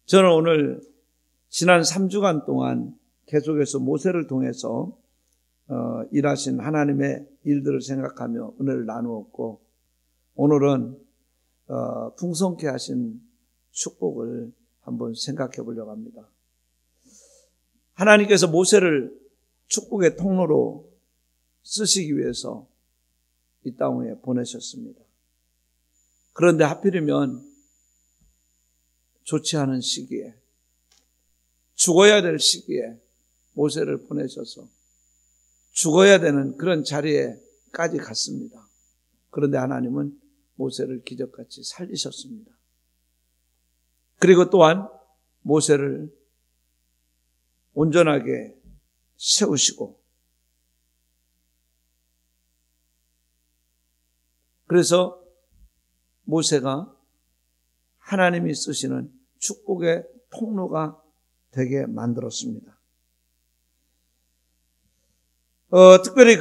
저는 오늘 지난 3주간 동안 계속해서 모세를 통해서 일하신 하나님의 일들을 생각하며 은혜를 나누었고, 오늘은 풍성케 하신 축복을 한번 생각해 보려고 합니다. 하나님께서 모세를 축복의 통로로 쓰시기 위해서 이 땅에 보내셨습니다. 그런데 하필이면 좋지 않은 시기에, 죽어야 될 시기에 모세를 보내셔서 죽어야 되는 그런 자리에까지 갔습니다. 그런데 하나님은 모세를 기적같이 살리셨습니다. 그리고 또한 모세를 온전하게 세우시고, 그래서 모세가 하나님이 쓰시는 축복의 통로가 되게 만들었습니다. 특별히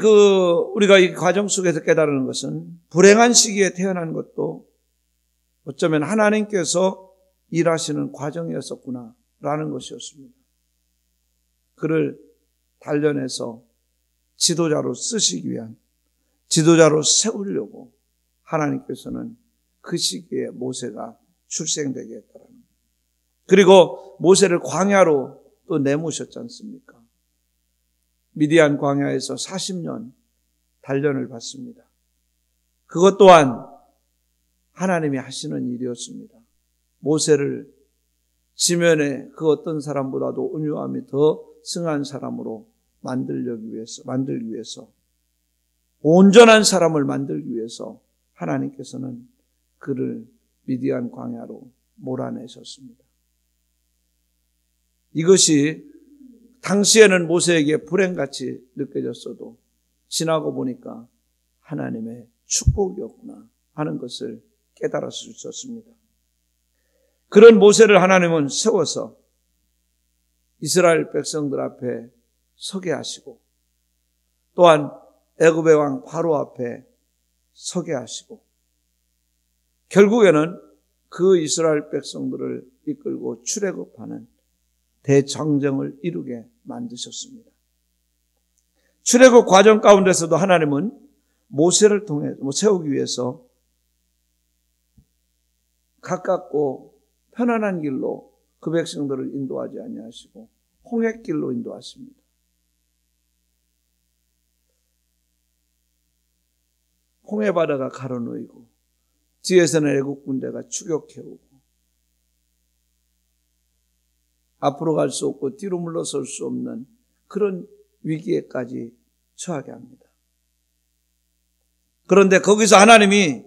우리가 이 과정 속에서 깨달은 것은, 불행한 시기에 태어난 것도 어쩌면 하나님께서 일하시는 과정이었었구나라는 것이었습니다. 그를 단련해서 지도자로 쓰시기 위한, 지도자로 세우려고 하나님께서는 그 시기에 모세가 출생되게 했다라는 거예요. 그리고 모세를 광야로 또 내모셨지 않습니까? 미디안 광야에서 40년 단련을 받습니다. 그것 또한 하나님이 하시는 일이었습니다. 모세를 지면에 그 어떤 사람보다도 온유함이 더 승한 사람으로 만들기 위해서, 온전한 사람을 만들기 위해서 하나님께서는 그를 미디안 광야로 몰아내셨습니다. 이것이 당시에는 모세에게 불행같이 느껴졌어도 지나고 보니까 하나님의 축복이었구나 하는 것을 깨달을 수 있었습니다. 그런 모세를 하나님은 세워서 이스라엘 백성들 앞에 서게 하시고, 또한 애굽의 왕 바로 앞에 서게 하시고, 결국에는 그 이스라엘 백성들을 이끌고 출애굽하는 대정정을 이루게 만드셨습니다. 출애굽 과정 가운데서도 하나님은 모세를 통해 세우기 위해서 가깝고 편안한 길로 그 백성들을 인도하지 아니하시고 홍해길로 인도하십니다. 홍해바다가 가로놓이고 뒤에서는 애국 군대가 추격해오고, 앞으로 갈 수 없고 뒤로 물러설 수 없는 그런 위기에까지 처하게 합니다. 그런데 거기서 하나님이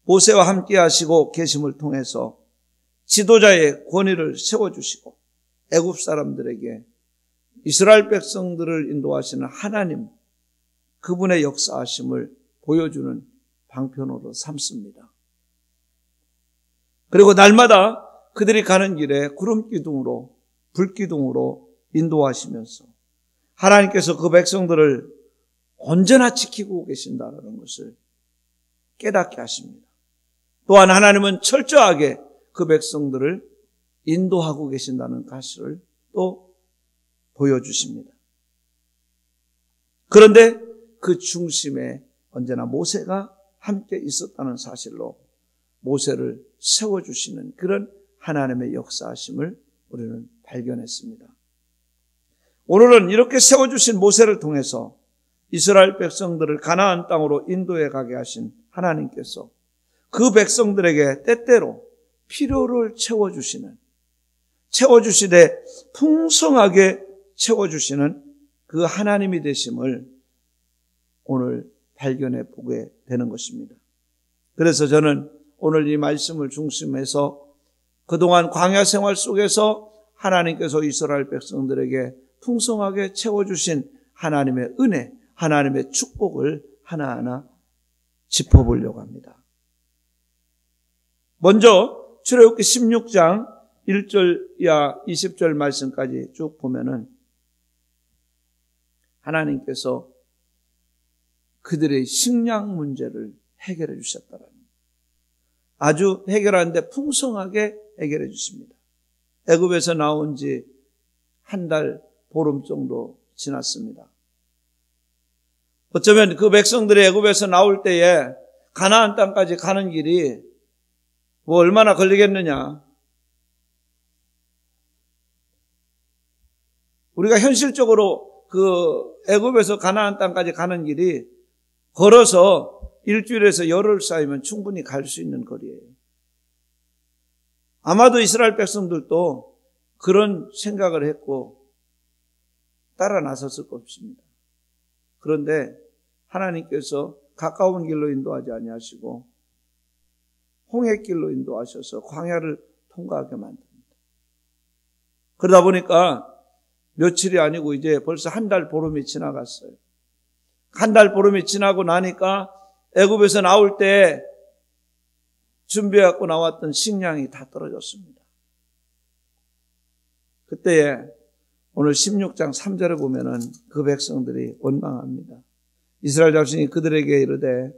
모세와 함께 하시고 계심을 통해서 지도자의 권위를 세워주시고, 애굽 사람들에게 이스라엘 백성들을 인도하시는 하나님, 그분의 역사하심을 보여주는 방편으로 삼습니다. 그리고 날마다 그들이 가는 길에 구름기둥으로, 불기둥으로 인도하시면서 하나님께서 그 백성들을 언제나 지키고 계신다는 것을 깨닫게 하십니다. 또한 하나님은 철저하게 그 백성들을 인도하고 계신다는 사실을 또 보여주십니다. 그런데 그 중심에 언제나 모세가 함께 있었다는 사실로 모세를 세워주시는 그런 하나님의 역사하심을 우리는 발견했습니다. 오늘은 이렇게 세워주신 모세를 통해서 이스라엘 백성들을 가나안 땅으로 인도해 가게 하신 하나님께서 그 백성들에게 때때로 필요를 채워주시되 풍성하게 채워주시는 그 하나님이 되심을 오늘 발견해 보게 되는 것입니다. 그래서 저는 오늘 이 말씀을 중심해서 그동안 광야 생활 속에서 하나님께서 이스라엘 백성들에게 풍성하게 채워주신 하나님의 은혜, 하나님의 축복을 하나하나 짚어보려고 합니다. 먼저 출애굽기 16장 1절 이하 20절 말씀까지 쭉 보면은 하나님께서 그들의 식량 문제를 해결해 주셨다라는, 아주 해결하는데 풍성하게 해결해 주십니다. 애굽에서 나온 지 한 달 보름 정도 지났습니다. 어쩌면 그 백성들이 애굽에서 나올 때에 가나안 땅까지 가는 길이 뭐 얼마나 걸리겠느냐. 우리가 현실적으로 그 애굽에서 가나안 땅까지 가는 길이 걸어서 일주일에서 열흘 쌓이면 충분히 갈 수 있는 거리예요. 아마도 이스라엘 백성들도 그런 생각을 했고 따라 나섰을 것입니다. 그런데 하나님께서 가까운 길로 인도하지 아니하시고 홍해길로 인도하셔서 광야를 통과하게 만듭니다. 그러다 보니까 며칠이 아니고 이제 벌써 한 달 보름이 지나갔어요. 한 달 보름이 지나고 나니까 애굽에서 나올 때 준비해갖고 나왔던 식량이 다 떨어졌습니다. 그때에 오늘 16장 3절에 보면은 그 백성들이 원망합니다. 이스라엘 자손이 그들에게 이르되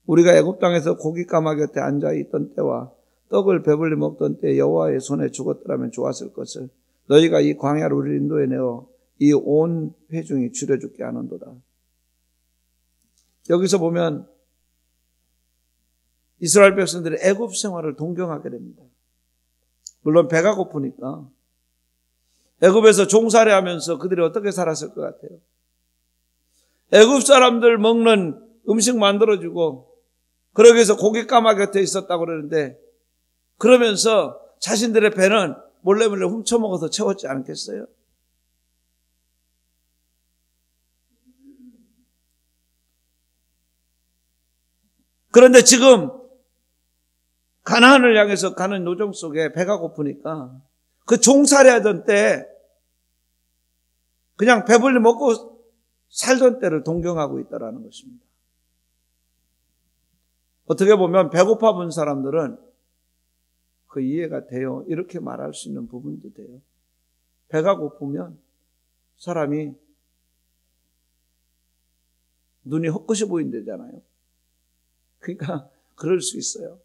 우리가 애굽 땅에서 고깃가마 곁에 앉아 있던 때와 떡을 배불리 먹던 때 여호와의 손에 죽었더라면 좋았을 것을 너희가 이 광야로 우리를 인도해 내어 이 온 회중이 줄여 죽게 하는도다. 여기서 보면 이스라엘 백성들이 애굽 생활을 동경하게 됩니다. 물론 배가 고프니까 애굽에서 종살이하면서 그들이 어떻게 살았을 것 같아요? 애굽 사람들 먹는 음식 만들어주고 그러기 위해서 고깃가마 곁에 있었다고 그러는데 그러면서 자신들의 배는 몰래 훔쳐먹어서 채웠지 않겠어요? 그런데 지금 가나안을 향해서 가는 노정 속에 배가 고프니까 그 종살이하던 때 그냥 배불리 먹고 살던 때를 동경하고 있다는 것입니다. 어떻게 보면 배고파 본 사람들은 그 이해가 돼요. 이렇게 말할 수 있는 부분도 돼요. 배가 고프면 사람이 눈이 헛것이 보인다잖아요. 그러니까 그럴 수 있어요.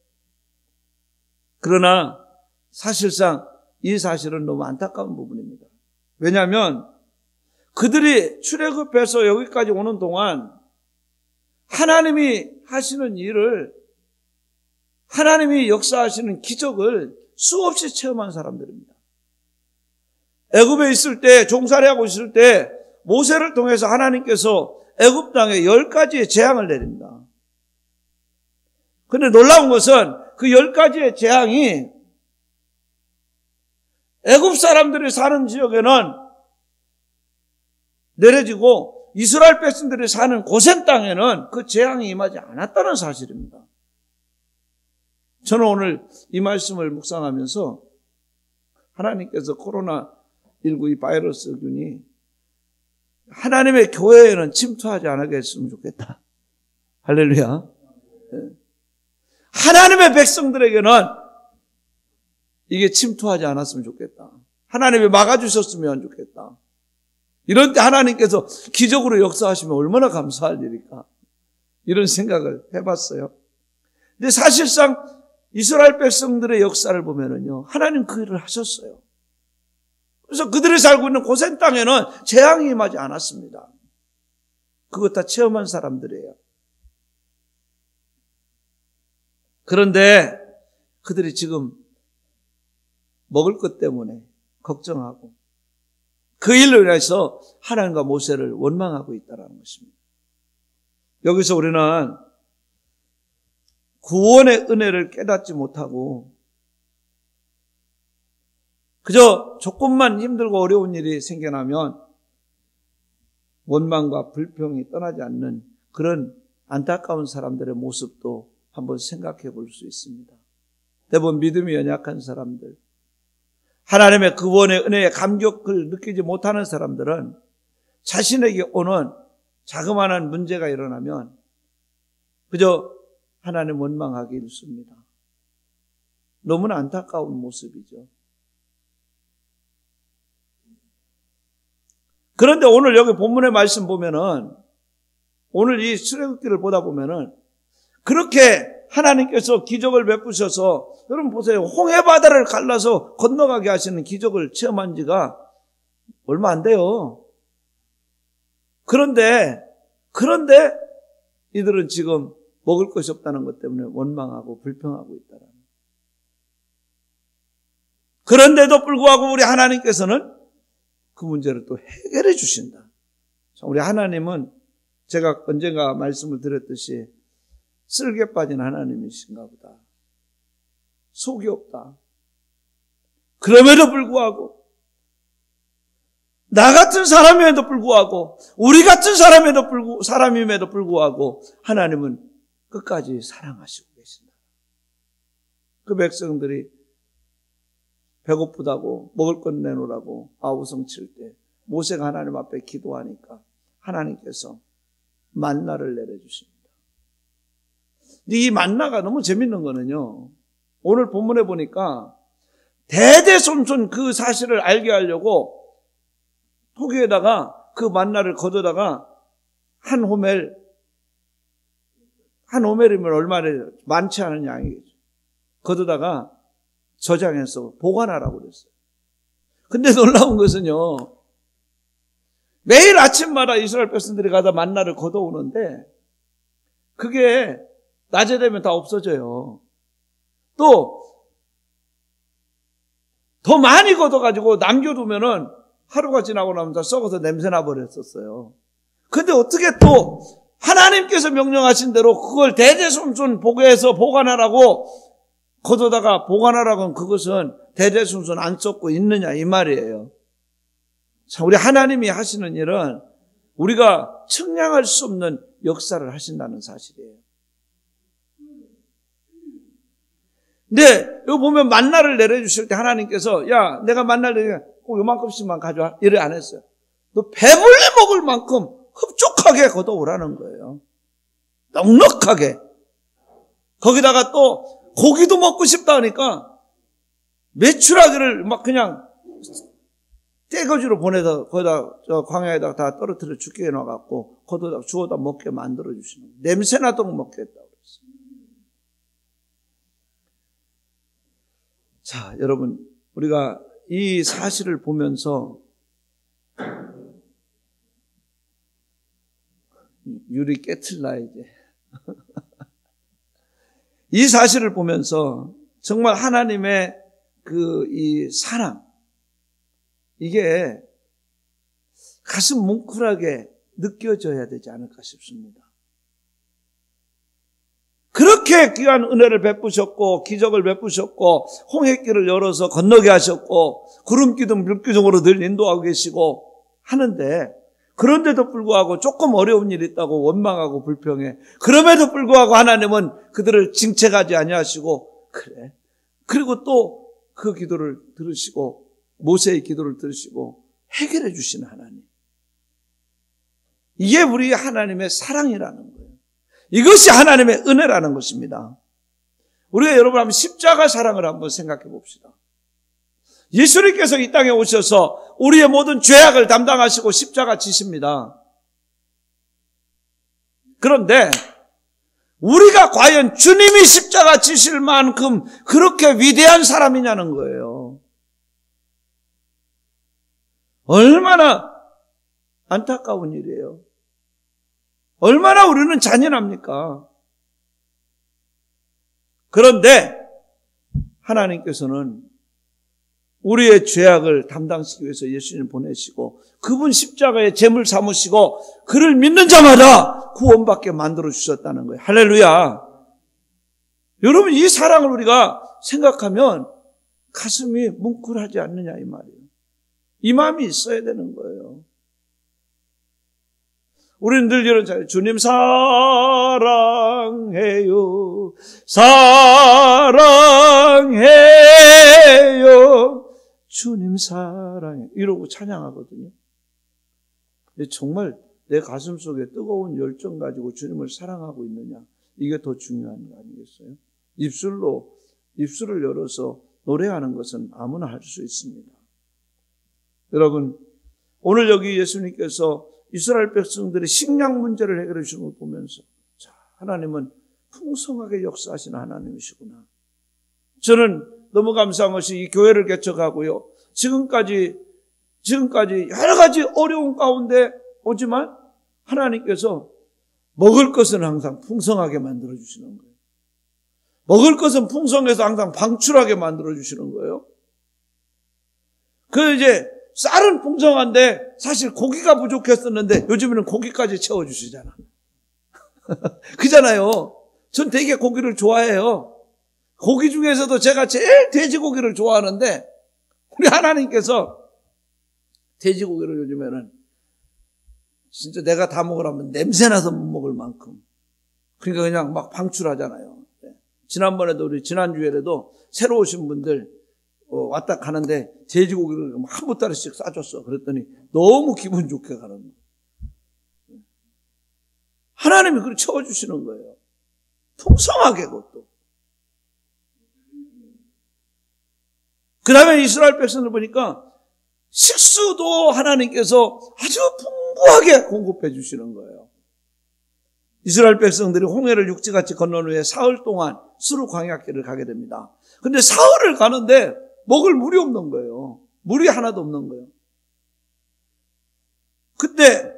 그러나 사실상 이 사실은 너무 안타까운 부분입니다. 왜냐하면 그들이 출애굽해서 여기까지 오는 동안 하나님이 하시는 일을, 하나님이 역사하시는 기적을 수없이 체험한 사람들입니다. 애굽에 있을 때, 종살이하고 있을 때 모세를 통해서 하나님께서 애굽 땅에 10가지의 재앙을 내립니다. 그런데 놀라운 것은 그 10가지의 재앙이 애굽 사람들이 사는 지역에는 내려지고 이스라엘 백성들이 사는 고센 땅에는 그 재앙이 임하지 않았다는 사실입니다. 저는 오늘 이 말씀을 묵상하면서 하나님께서 코로나19 이 바이러스균이 하나님의 교회에는 침투하지 않게 했으면 좋겠다. 할렐루야. 하나님의 백성들에게는 이게 침투하지 않았으면 좋겠다. 하나님이 막아주셨으면 좋겠다. 이런 때 하나님께서 기적으로 역사하시면 얼마나 감사할 일일까. 이런 생각을 해봤어요. 근데 사실상 이스라엘 백성들의 역사를 보면은요, 하나님 그 일을 하셨어요. 그래서 그들이 살고 있는 고센 땅에는 재앙이 임하지 않았습니다. 그것 다 체험한 사람들이에요. 그런데 그들이 지금 먹을 것 때문에 걱정하고 그 일로 인해서 하나님과 모세를 원망하고 있다는 것입니다. 여기서 우리는 구원의 은혜를 깨닫지 못하고 그저 조금만 힘들고 어려운 일이 생겨나면 원망과 불평이 떠나지 않는 그런 안타까운 사람들의 모습도 한번 생각해 볼 수 있습니다. 대부분 믿음이 연약한 사람들, 하나님의 구원의 은혜에 감격을 느끼지 못하는 사람들은 자신에게 오는 자그마한 문제가 일어나면 그저 하나님 원망하기 일쑤입니다. 너무나 안타까운 모습이죠. 그런데 오늘 여기 본문의 말씀 보면은, 오늘 이 출애굽기를 보다 보면은 그렇게 하나님께서 기적을 베푸셔서 여러분 보세요. 홍해바다를 갈라서 건너가게 하시는 기적을 체험한 지가 얼마 안 돼요. 그런데 이들은 지금 먹을 것이 없다는 것 때문에 원망하고 불평하고 있다는 거예요. 그런데도 불구하고 우리 하나님께서는 그 문제를 또 해결해 주신다. 우리 하나님은 제가 언젠가 말씀을 드렸듯이 쓸개 빠진 하나님이신가 보다. 속이 없다. 그럼에도 불구하고 나 같은 사람임에도 불구하고 우리 같은 사람임에도 불구하고 하나님은 끝까지 사랑하시고 계신다. 그 백성들이 배고프다고 먹을 것 내놓으라고 아우성 칠 때 모세가 하나님 앞에 기도하니까 하나님께서 만나를 내려주십니다. 근데 이 만나가 너무 재밌는 거는요, 오늘 본문에 보니까 대대손손 그 사실을 알게 하려고 토기에다가 그 만나를 걷어다가 한 호멜이면 얼마나 많지 않은 양이겠죠. 걷어다가 저장해서 보관하라고 그랬어요. 근데 놀라운 것은요, 매일 아침마다 이스라엘 백성들이 가다 만나를 걷어오는데 그게 낮에 되면 다 없어져요. 또 더 많이 걷어가지고 남겨두면은 하루가 지나고 나면 다 썩어서 냄새나 버렸었어요. 근데 어떻게 또 하나님께서 명령하신 대로 그걸 대대손손 보고해서 보관하라고 걷어다가 보관하라고 하면 그것은 대대손손 안 썩고 있느냐 이 말이에요. 자, 우리 하나님이 하시는 일은 우리가 측량할 수 없는 역사를 하신다는 사실이에요. 근데 여기 보면 만나를 내려주실 때 하나님께서 야 내가 만나를 내려 꼭 요만큼씩만 가져와 이래 안 했어요. 너 배불리 먹을 만큼 흡족하게 걷어오라는 거예요. 넉넉하게. 거기다가 또 고기도 먹고 싶다 하니까 메추라기를 막 그냥 떼거지로 보내서 거기다 저 광야에다가 다 떨어뜨려 죽게 해놔갖고 걷어다 주워다 먹게 만들어 주시는 거예요. 냄새 나도록 먹겠다고 그랬어요. 자, 여러분 우리가 이 사실을 보면서 유리 깨틀나 이제 이 사실을 보면서 정말 하나님의 그 이 사랑 이게 가슴 뭉클하게 느껴져야 되지 않을까 싶습니다. 그렇게 귀한 은혜를 베푸셨고 기적을 베푸셨고 홍해길을 열어서 건너게 하셨고 구름기둥 물기둥으로 늘 인도하고 계시고 하는데 그런데도 불구하고 조금 어려운 일이 있다고 원망하고 불평해. 그럼에도 불구하고 하나님은 그들을 징책하지 아니하시고 그래. 그리고 또 그 기도를 들으시고 모세의 기도를 들으시고 해결해 주시는 하나님. 이게 우리 하나님의 사랑이라는 거예요. 이것이 하나님의 은혜라는 것입니다. 우리가 여러분 한번 십자가 사랑을 한번 생각해 봅시다. 예수님께서 이 땅에 오셔서 우리의 모든 죄악을 담당하시고 십자가 지십니다. 그런데 우리가 과연 주님이 십자가 지실 만큼 그렇게 위대한 사람이냐는 거예요. 얼마나 안타까운 일이에요. 얼마나 우리는 잔인합니까? 그런데 하나님께서는 우리의 죄악을 담당시키기 위해서 예수님을 보내시고 그분 십자가에 제물 삼으시고 그를 믿는 자마다 구원받게 만들어 주셨다는 거예요. 할렐루야. 여러분 이 사랑을 우리가 생각하면 가슴이 뭉클하지 않느냐 이 말이에요. 이 마음이 있어야 되는 거예요. 우리는 늘 이런 잘 주님 사랑해요. 사랑해요. 주님 사랑해. 이러고 찬양하거든요. 근데 정말 내 가슴 속에 뜨거운 열정 가지고 주님을 사랑하고 있느냐. 이게 더 중요한 거 아니겠어요? 입술을 열어서 노래하는 것은 아무나 할 수 있습니다. 여러분, 오늘 여기 예수님께서 이스라엘 백성들의 식량 문제를 해결해 주신 걸 보면서 자, 하나님은 풍성하게 역사하시는 하나님이시구나. 저는 너무 감사한 것이 이 교회를 개척하고요. 지금까지 여러 가지 어려운 가운데 오지만 하나님께서 먹을 것은 항상 풍성하게 만들어주시는 거예요. 먹을 것은 풍성해서 항상 방출하게 만들어주시는 거예요. 이제 쌀은 풍성한데 사실 고기가 부족했었는데 요즘에는 고기까지 채워주시잖아. 그잖아요. 전 되게 고기를 좋아해요. 고기 중에서도 제가 제일 돼지고기를 좋아하는데 우리 하나님께서 돼지고기를 요즘에는 진짜 내가 다 먹으라면 냄새나서 못 먹을 만큼 그러니까 그냥 막 방출하잖아요. 지난번에도 우리 지난주에라도 새로 오신 분들 왔다 가는데 돼지고기를 한 보따리씩 싸줬어. 그랬더니 너무 기분 좋게 가는 거예요. 하나님이 그걸 채워주시는 거예요. 풍성하게 그것도. 그 다음에 이스라엘 백성들 보니까 식수도 하나님께서 아주 풍부하게 공급해 주시는 거예요. 이스라엘 백성들이 홍해를 육지같이 건넌 후에 사흘 동안 수르 광야길을 가게 됩니다. 근데 사흘을 가는데 먹을 물이 없는 거예요. 물이 하나도 없는 거예요. 그때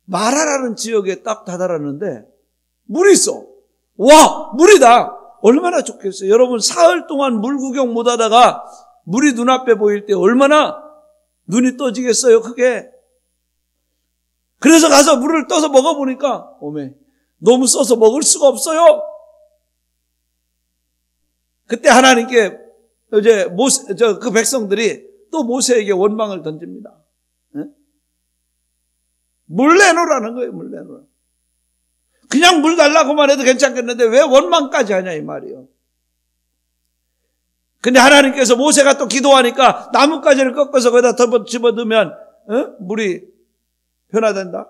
마라라는 지역에 딱 다다랐는데 물이 있어. 와, 물이다. 얼마나 좋겠어요. 여러분 사흘 동안 물 구경 못 하다가 물이 눈앞에 보일 때 얼마나 눈이 떠지겠어요, 그게. 그래서 가서 물을 떠서 먹어보니까 오메 너무 써서 먹을 수가 없어요. 그때 하나님께 이제 그 백성들이 또 모세에게 원망을 던집니다. 네? 물 내놓으라는 거예요. 물 내놓으라. 그냥 물 달라고만 해도 괜찮겠는데 왜 원망까지 하냐 이 말이에요. 근데 하나님께서 모세가 또 기도하니까 나뭇가지를 꺾어서 거기다 집어넣으면 물이 변화된다.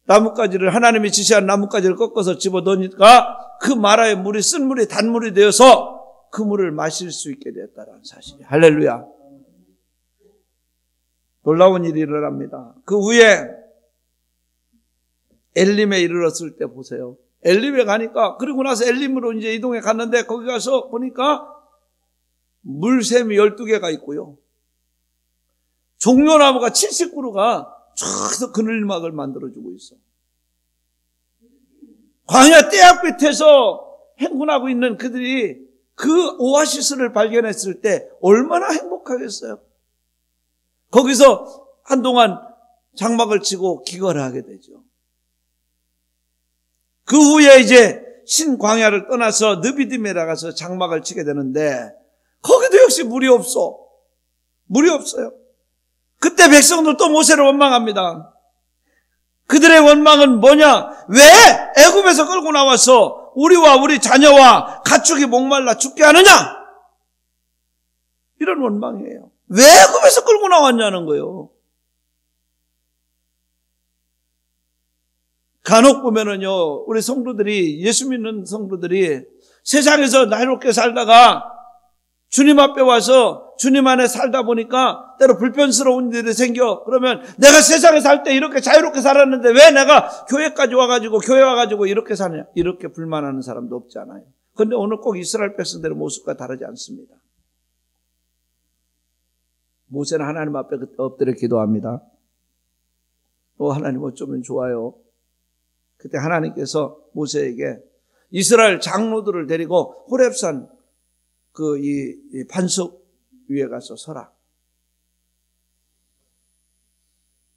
나뭇가지를 하나님이 지시한 나뭇가지를 꺾어서 집어넣으니까 그 마라의 물이 쓴 물이 단물이 되어서 그 물을 마실 수 있게 되었다는 사실이. 할렐루야. 놀라운 일이 일어납니다. 그 후에 엘림에 이르렀을 때 보세요. 엘림에 가니까 그리고 나서 엘림으로 이제 이동해 갔는데 거기 가서 보니까 물샘이 12개가 있고요. 종려나무가 70그루가 쫙 그늘막을 만들어주고 있어. 광야 떼약빛에서 행군하고 있는 그들이 그 오아시스를 발견했을 때 얼마나 행복하겠어요. 거기서 한동안 장막을 치고 기거를 하게 되죠. 그 후에 이제 신광야를 떠나서 느비딤에 나가서 장막을 치게 되는데 거기도 역시 물이 없어. 물이 없어요. 그때 백성들 또 모세를 원망합니다. 그들의 원망은 뭐냐? 왜 애굽에서 끌고 나와서 우리와 우리 자녀와 가축이 목말라 죽게 하느냐? 이런 원망이에요. 왜 애굽에서 끌고 나왔냐는 거예요. 간혹 보면은요, 우리 성도들이, 예수 믿는 성도들이 세상에서 나이롭게 살다가 주님 앞에 와서 주님 안에 살다 보니까 때로 불편스러운 일이 생겨. 그러면 내가 세상에 살 때 이렇게 자유롭게 살았는데 왜 내가 교회까지 와가지고 교회 와가지고 이렇게 사냐? 이렇게 불만하는 사람도 없지 않아요. 그런데 오늘 꼭 이스라엘 백성들의 모습과 다르지 않습니다. 모세는 하나님 앞에 그때 엎드려 기도합니다. 하나님 어쩌면 좋아요. 그때 하나님께서 모세에게 이스라엘 장로들을 데리고 호렙산 이 반석 위에 가서 서라.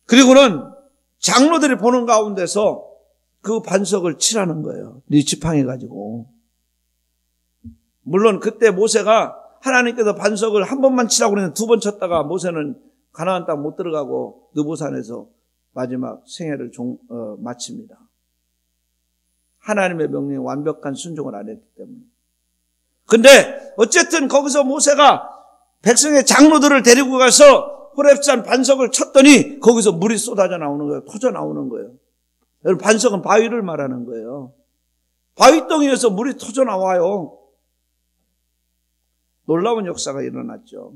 그리고는 장로들이 보는 가운데서 그 반석을 치라는 거예요. 네 지팡이 가지고. 물론 그때 모세가 하나님께서 반석을 한 번만 치라고 그랬는데 2번 쳤다가 모세는 가나안 땅 못 들어가고 느보산에서 마지막 생애를 마칩니다. 하나님의 명령에 완벽한 순종을 안 했기 때문에. 근데 어쨌든 거기서 모세가 백성의 장로들을 데리고 가서 호렙산 반석을 쳤더니 거기서 물이 쏟아져 나오는 거예요. 터져 나오는 거예요. 여러분, 반석은 바위를 말하는 거예요. 바위덩이에서 물이 터져 나와요. 놀라운 역사가 일어났죠.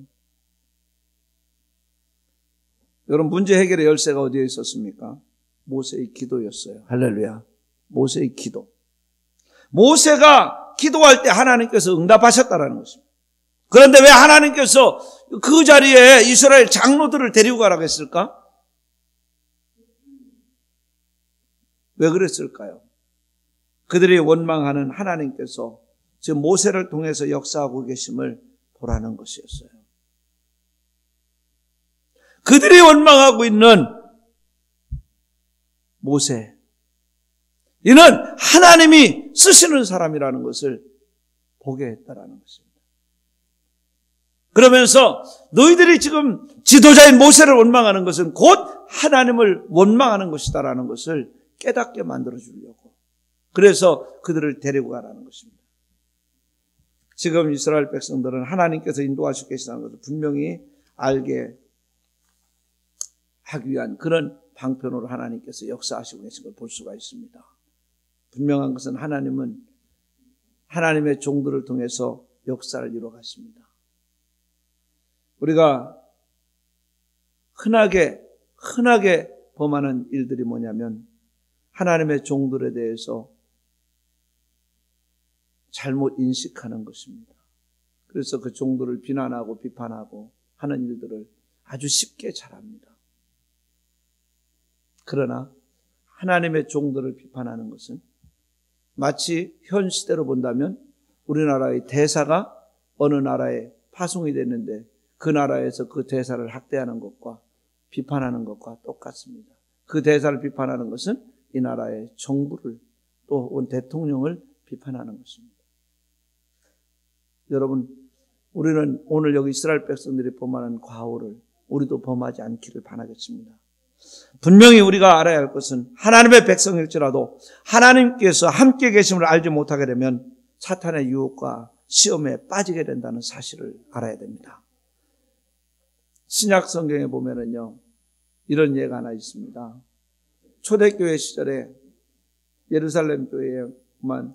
여러분, 문제 해결의 열쇠가 어디에 있었습니까? 모세의 기도였어요. 할렐루야. 모세의 기도. 모세가 기도할 때 하나님께서 응답하셨다라는 것입니다. 그런데 왜 하나님께서 그 자리에 이스라엘 장로들을 데리고 가라고 했을까? 왜 그랬을까요? 그들이 원망하는 하나님께서 지금 모세를 통해서 역사하고 계심을 보라는 것이었어요. 그들이 원망하고 있는 모세, 이는 하나님이 쓰시는 사람이라는 것을 보게 했다라는 것입니다. 그러면서 너희들이 지금 지도자인 모세를 원망하는 것은 곧 하나님을 원망하는 것이다라는 것을 깨닫게 만들어 주려고, 그래서 그들을 데리고 가라는 것입니다. 지금 이스라엘 백성들은 하나님께서 인도하시고 계시다는 것을 분명히 알게 하기 위한 그런 방편으로 하나님께서 역사하시고 계신 걸 볼 수가 있습니다. 분명한 것은 하나님은 하나님의 종들을 통해서 역사를 이루어갔습니다. 우리가 흔하게 범하는 일들이 뭐냐면 하나님의 종들에 대해서 잘못 인식하는 것입니다. 그래서 그 종들을 비난하고 비판하고 하는 일들을 아주 쉽게 잘합니다. 그러나 하나님의 종들을 비판하는 것은 마치 현 시대로 본다면 우리나라의 대사가 어느 나라에 파송이 됐는데 그 나라에서 그 대사를 학대하는 것과 비판하는 것과 똑같습니다. 그 대사를 비판하는 것은 이 나라의 정부를 또 대통령을 비판하는 것입니다. 여러분, 우리는 오늘 여기 이스라엘 백성들이 범하는 과오를 우리도 범하지 않기를 바라겠습니다. 분명히 우리가 알아야 할 것은 하나님의 백성일지라도 하나님께서 함께 계심을 알지 못하게 되면 사탄의 유혹과 시험에 빠지게 된다는 사실을 알아야 됩니다. 신약 성경에 보면은요, 이런 예가 하나 있습니다. 초대교회 시절에 예루살렘 교회에만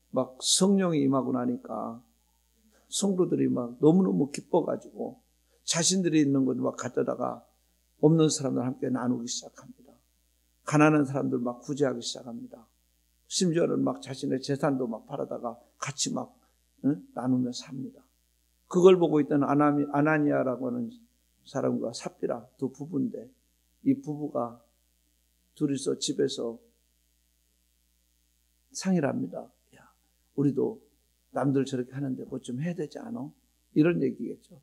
막 성령이 임하고 나니까 성도들이 막 너무너무 기뻐가지고 자신들이 있는 것 막 갖다다가 없는 사람들 함께 나누기 시작합니다. 가난한 사람들 막 구제하기 시작합니다. 심지어는 막 자신의 재산도 막 팔아다가 같이 막 나누며 삽니다. 그걸 보고 있던 아나니아라고 하는 사람과 삽비라 두 부부인데, 이 부부가 둘이서 집에서 상의를 합니다. 야, 우리도 남들 저렇게 하는데 뭐 좀 해야 되지 않아? 이런 얘기겠죠.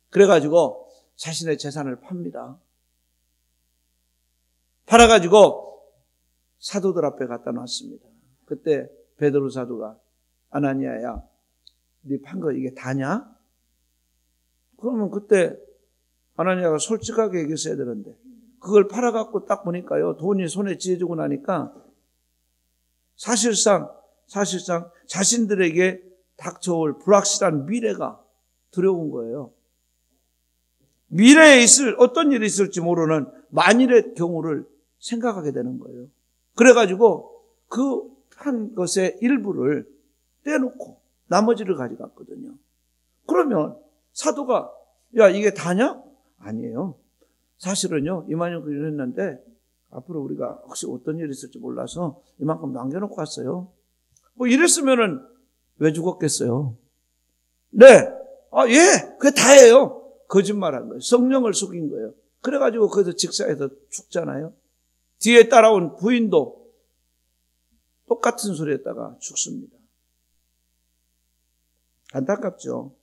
그래가지고 자신의 재산을 팝니다. 팔아가지고 사도들 앞에 갖다 놨습니다. 그때 베드로 사도가 아나니아야, 네 판 거 이게 다냐? 그러면 그때 아나니아가 솔직하게 얘기했어야 되는데 그걸 팔아갖고 딱 보니까요, 돈이 손에 쥐어지고 나니까 사실상 자신들에게 닥쳐올 불확실한 미래가 두려운 거예요. 미래에 있을 어떤 일이 있을지 모르는 만일의 경우를 생각하게 되는 거예요. 그래가지고 그 한 것의 일부를 떼놓고 나머지를 가져갔거든요. 그러면 사도가 야, 이게 다냐? 아니에요. 사실은요, 이만큼 했는데 앞으로 우리가 혹시 어떤 일이 있을지 몰라서 이만큼 남겨놓고 왔어요. 뭐 이랬으면은 왜 죽었겠어요? 네. 예. 그게 다예요. 거짓말한 거예요. 성령을 속인 거예요. 그래가지고 거기서 직사해서 죽잖아요. 뒤에 따라온 부인도 똑같은 소리 했다가 죽습니다. 안타깝죠.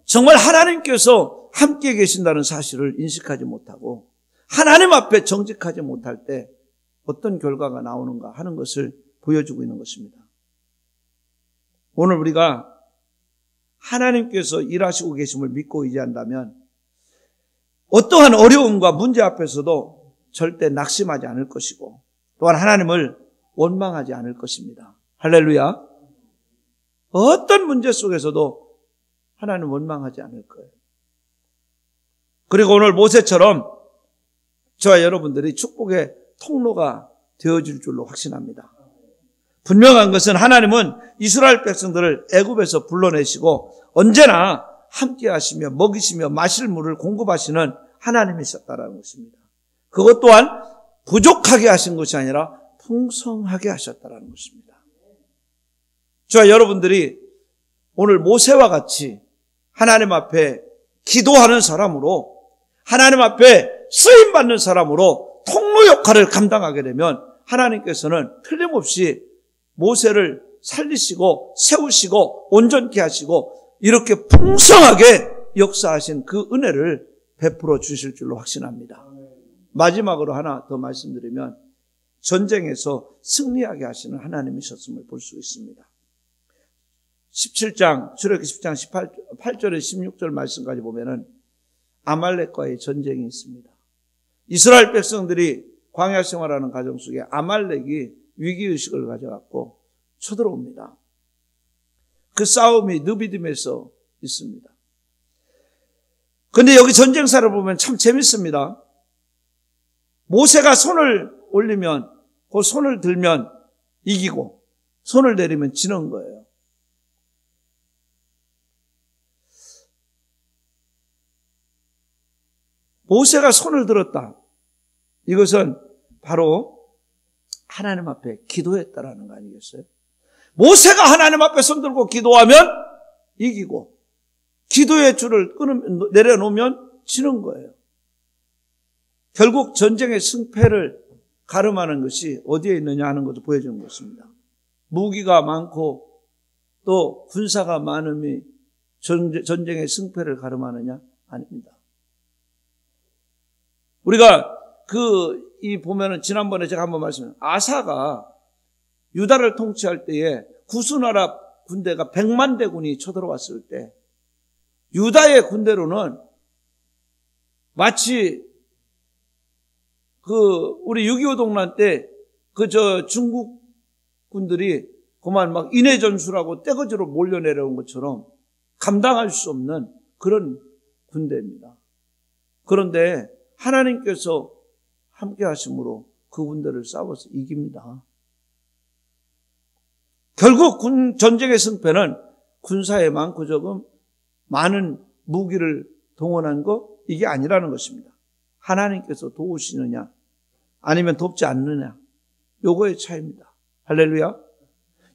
정말 하나님께서 함께 계신다는 사실을 인식하지 못하고 하나님 앞에 정직하지 못할 때 어떤 결과가 나오는가 하는 것을 보여주고 있는 것입니다. 오늘 우리가 하나님께서 일하시고 계심을 믿고 의지한다면 어떠한 어려움과 문제 앞에서도 절대 낙심하지 않을 것이고 또한 하나님을 원망하지 않을 것입니다. 할렐루야. 어떤 문제 속에서도 하나님 원망하지 않을 거예요. 그리고 오늘 모세처럼 저와 여러분들이 축복의 통로가 되어질 줄로 확신합니다. 분명한 것은 하나님은 이스라엘 백성들을 애굽에서 불러내시고 언제나 함께 하시며 먹이시며 마실 물을 공급하시는 하나님이셨다는 것입니다. 그것 또한 부족하게 하신 것이 아니라 풍성하게 하셨다는 것입니다. 저와 여러분들이 오늘 모세와 같이 하나님 앞에 기도하는 사람으로, 하나님 앞에 쓰임받는 사람으로 통로 역할을 감당하게 되면 하나님께서는 틀림없이 모세를 살리시고 세우시고 온전케 하시고 이렇게 풍성하게 역사하신 그 은혜를 베풀어 주실 줄로 확신합니다. 마지막으로 하나 더 말씀드리면 전쟁에서 승리하게 하시는 하나님이셨음을 볼 수 있습니다. 17장, 출애굽기 10장 8절에 16절 말씀까지 보면은 아말렉과의 전쟁이 있습니다. 이스라엘 백성들이 광야 생활하는 가정 속에 아말렉이 위기의식을 가져갖고 쳐들어옵니다. 그 싸움이 느비딤에서 있습니다. 그런데 여기 전쟁사를 보면 참 재밌습니다. 모세가 손을 올리면, 그 손을 들면 이기고 손을 내리면 지는 거예요. 모세가 손을 들었다. 이것은 바로 하나님 앞에 기도했다라는 거 아니겠어요? 모세가 하나님 앞에 손 들고 기도하면 이기고 기도의 줄을 내려놓으면 지는 거예요. 결국 전쟁의 승패를 가름하는 것이 어디에 있느냐 하는 것도 보여주는 것입니다. 무기가 많고 또 군사가 많음이 전쟁의 승패를 가름하느냐? 아닙니다. 우리가 보면은 지난번에 제가 한번 말씀드렸어요. 아사가 유다를 통치할 때에 구수나라 군대가 100만 대군이 쳐들어왔을 때 유다의 군대로는 마치 우리 6.25 동란 때 중국 군들이 그만 막 인해 전술하고 떼거지로 몰려 내려온 것처럼 감당할 수 없는 그런 군대입니다. 그런데 하나님께서 함께 하심으로 그 군대를 싸워서 이깁니다. 결국 전쟁의 승패는 군사의 많고 적음, 많은 무기를 동원한 거, 이게 아니라는 것입니다. 하나님께서 도우시느냐 아니면 돕지 않느냐, 요거의 차이입니다. 할렐루야.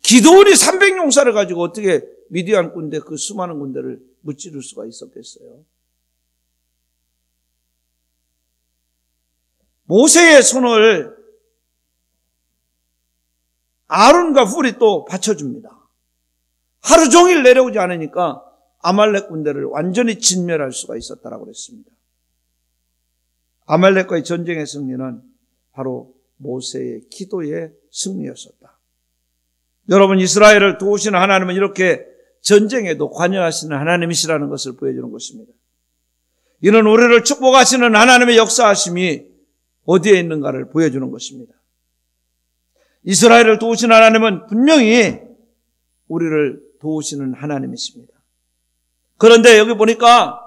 기드온이 300용사를 가지고 어떻게 미디안 군대, 그 수많은 군대를 무찌를 수가 있었겠어요? 모세의 손을 아론과 훌이 또 받쳐줍니다. 하루 종일 내려오지 않으니까 아말렉 군대를 완전히 진멸할 수가 있었다라고 그랬습니다. 아말렉과의 전쟁의 승리는 바로 모세의 기도의 승리였었다. 여러분, 이스라엘을 도우시는 하나님은 이렇게 전쟁에도 관여하시는 하나님이시라는 것을 보여주는 것입니다. 이는 우리를 축복하시는 하나님의 역사하심이 어디에 있는가를 보여주는 것입니다. 이스라엘을 도우시는 하나님은 분명히 우리를 도우시는 하나님이십니다. 그런데 여기 보니까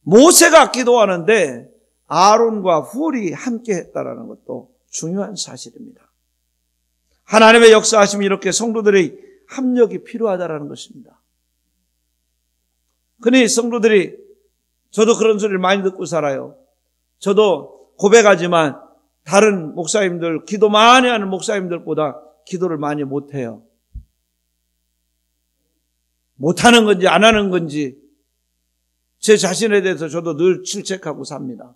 모세가 기도하는데 아론과 훌이 함께 했다라는 것도 중요한 사실입니다. 하나님의 역사하심이 이렇게 성도들의 합력이 필요하다라는 것입니다. 그러니 성도들이, 저도 그런 소리를 많이 듣고 살아요. 저도 고백하지만 다른 목사님들, 기도 많이 하는 목사님들보다 기도를 많이 못해요. 못하는 건지 안 하는 건지 제 자신에 대해서 저도 늘 질책하고 삽니다.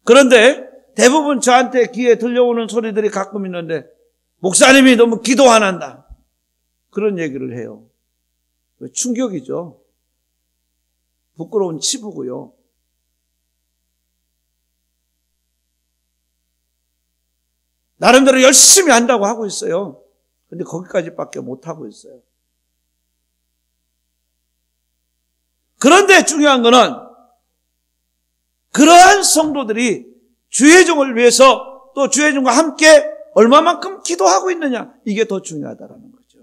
그런데 대부분 저한테 귀에 들려오는 소리들이 가끔 있는데, 목사님이 너무 기도 안 한다, 그런 얘기를 해요. 충격이죠. 부끄러운 치부고요. 나름대로 열심히 한다고 하고 있어요. 근데 거기까지밖에 못하고 있어요. 그런데 중요한 거는 그러한 성도들이 주의 종을 위해서 또 주의 종과 함께 얼마만큼 기도하고 있느냐, 이게 더 중요하다는 거죠.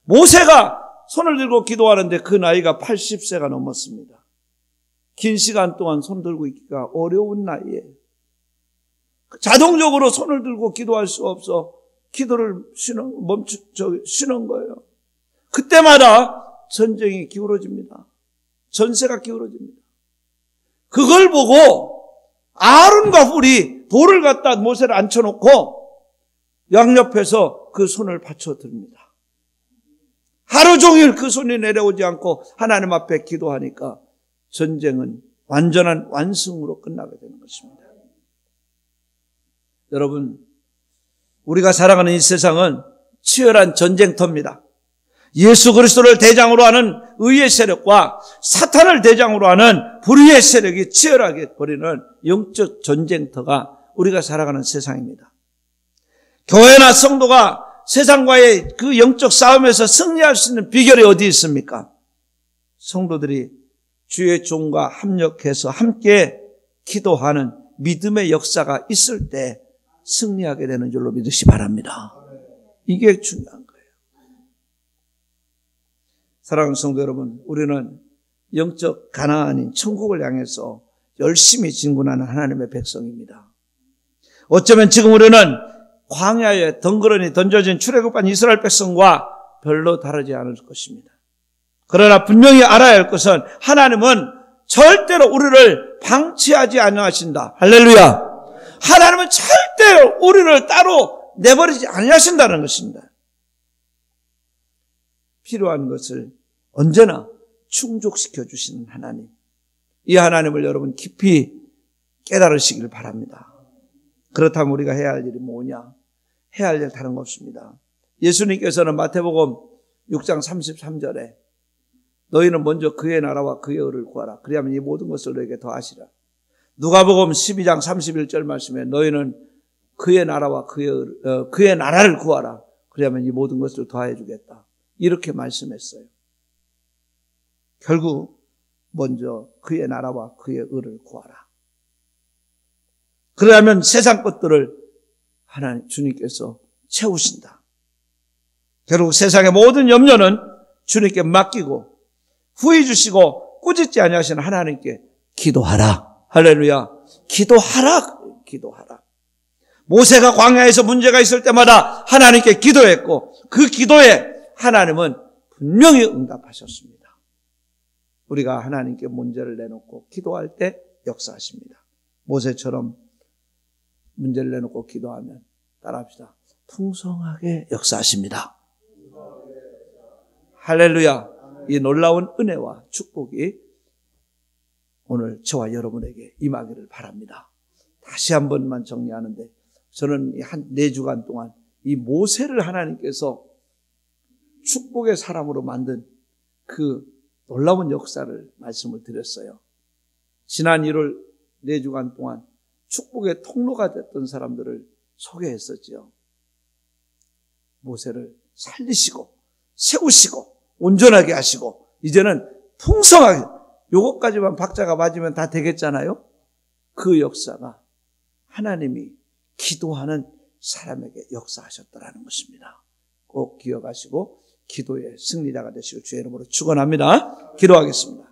모세가 손을 들고 기도하는데 그 나이가 80세가 넘었습니다. 긴 시간 동안 손 들고 있기가 어려운 나이에 자동적으로 손을 들고 기도할 수 없어 기도를 쉬는 거예요. 그때마다 전쟁이 기울어집니다. 전세가 기울어집니다. 그걸 보고 아론과 훌이 돌을 갖다 모세를 앉혀놓고 양옆에서 그 손을 받쳐드립니다. 하루 종일 그 손이 내려오지 않고 하나님 앞에 기도하니까 전쟁은 완전한 완승으로 끝나게 되는 것입니다. 여러분, 우리가 살아가는 이 세상은 치열한 전쟁터입니다. 예수 그리스도를 대장으로 하는 의의 세력과 사탄을 대장으로 하는 불의의 세력이 치열하게 벌이는 영적 전쟁터가 우리가 살아가는 세상입니다. 교회나 성도가 세상과의 그 영적 싸움에서 승리할 수 있는 비결이 어디 있습니까? 성도들이 주의 종과 합력해서 함께 기도하는 믿음의 역사가 있을 때 승리하게 되는 줄로 믿으시 바랍니다. 이게 중요한 거예요. 사랑하는 성도 여러분, 우리는 영적 가나안인 천국을 향해서 열심히 진군하는 하나님의 백성입니다. 어쩌면 지금 우리는 광야에 덩그러니 던져진 출애굽한 이스라엘 백성과 별로 다르지 않을 것입니다. 그러나 분명히 알아야 할 것은 하나님은 절대로 우리를 방치하지 않으신다. 할렐루야. 하나님은 절대로 우리를 따로 내버리지 않으신다는 것입니다. 필요한 것을 언제나 충족시켜 주시는 하나님. 이 하나님을 여러분 깊이 깨달으시길 바랍니다. 그렇다면 우리가 해야 할 일이 뭐냐? 해야 할 일 다른 거 없습니다. 예수님께서는 마태복음 6장 33절에 너희는 먼저 그의 나라와 그의 의를 구하라. 그리하면 이 모든 것을 너에게 더하시라. 누가복음 12장 31절 말씀에 너희는 그의 나라와 그의 나라를 구하라. 그리하면 이 모든 것을 더해 주겠다. 이렇게 말씀했어요. 결국 먼저 그의 나라와 그의 의를 구하라. 그러면 세상 것들을 하나님 주님께서 채우신다. 결국 세상의 모든 염려는 주님께 맡기고 후회 주시고 꾸짖지 아니하시는 하나님께 기도하라. 할렐루야. 기도하라. 기도하라. 모세가 광야에서 문제가 있을 때마다 하나님께 기도했고 그 기도에 하나님은 분명히 응답하셨습니다. 우리가 하나님께 문제를 내놓고 기도할 때 역사하십니다. 모세처럼 문제를 내놓고 기도하면 따라합시다. 풍성하게 역사하십니다. 할렐루야. 이 놀라운 은혜와 축복이 오늘 저와 여러분에게 임하기를 바랍니다. 다시 한 번만 정리하는데 저는 한 4주간 동안 이 모세를 하나님께서 축복의 사람으로 만든 그 놀라운 역사를 말씀을 드렸어요. 지난 1월 4주간 동안 축복의 통로가 됐던 사람들을 소개했었죠. 모세를 살리시고 세우시고 온전하게 하시고 이제는 풍성하게 요것까지만 박자가 맞으면 다 되겠잖아요. 그 역사가 하나님이 기도하는 사람에게 역사하셨다라는 것입니다. 꼭 기억하시고 기도의 승리자가 되시길 주의 이름으로 축원합니다. 기도하겠습니다.